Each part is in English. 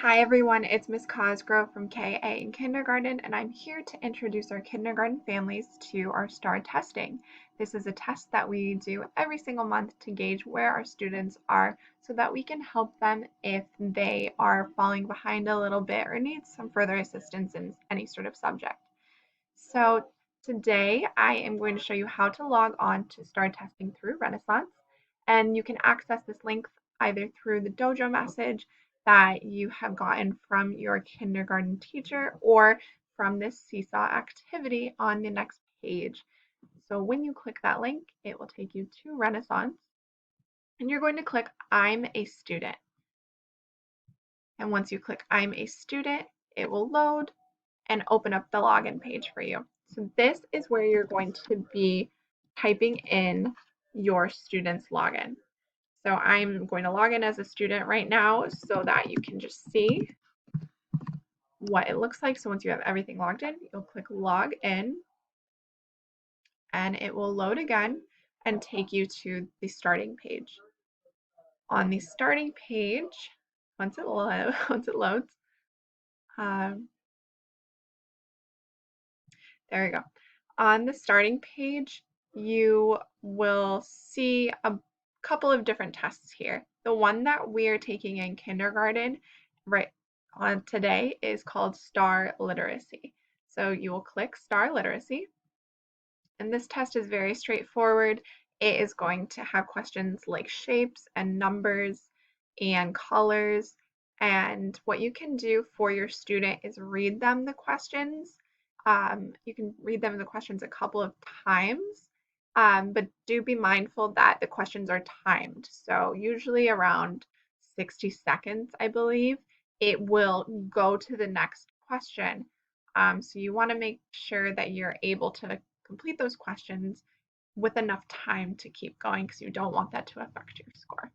Hi everyone, it's Miss Cosgrove from KA in kindergarten, and I'm here to introduce our kindergarten families to our STAR testing. This is a test that we do every single month to gauge where our students are so that we can help them if they are falling behind a little bit or need some further assistance in any sort of subject. So today I am going to show you how to log on to STAR testing through Renaissance, and you can access this link either through the Dojo message that you have gotten from your kindergarten teacher or from this Seesaw activity on the next page. So when you click that link, it will take you to Renaissance, and you're going to click I'm a student. And once you click I'm a student, it will load and open up the login page for you. So this is where you're going to be typing in your student's login. So I'm going to log in as a student right now so that you can just see what it looks like. So once you have everything logged in, you'll click log in and it will load again and take you to the starting page. On the starting page, once it loads, um, there we go. On the starting page, you will see a couple of different tests here. The one that we're taking in kindergarten right on today is called STAR Literacy. So you will click STAR Literacy, and this test is very straightforward. It is going to have questions like shapes and numbers and colors. And what you can do for your student is read them the questions. You can read them the questions a couple of times, but do be mindful that the questions are timed. So usually around 60 seconds, I believe, it will go to the next question. So you want to make sure that you're able to complete those questions with enough time to keep going because you don't want that to affect your score.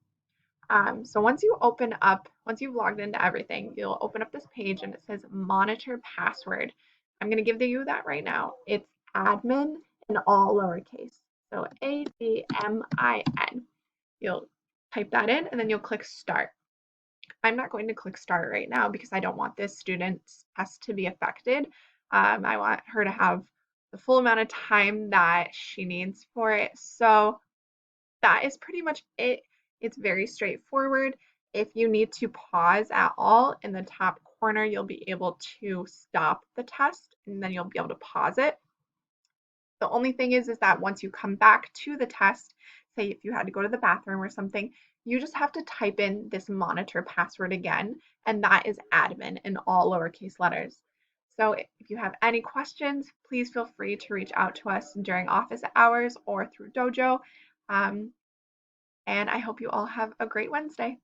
So once you've logged into everything, you'll open up this page and it says monitor password. I'm going to give you that right now. It's admin in all lowercase. So ADMIN. You'll type that in and then you'll click start. I'm not going to click start right now because I don't want this student's test to be affected. I want her to have the full amount of time that she needs for it. So that is pretty much it. It's very straightforward. If you need to pause at all, in the top corner, you'll be able to stop the test and then you'll be able to pause it. The only thing is that once you come back to the test, say if you had to go to the bathroom or something, you just have to type in this monitor password again, and that is admin in all lowercase letters. So if you have any questions, please feel free to reach out to us during office hours or through Dojo. And I hope you all have a great Wednesday.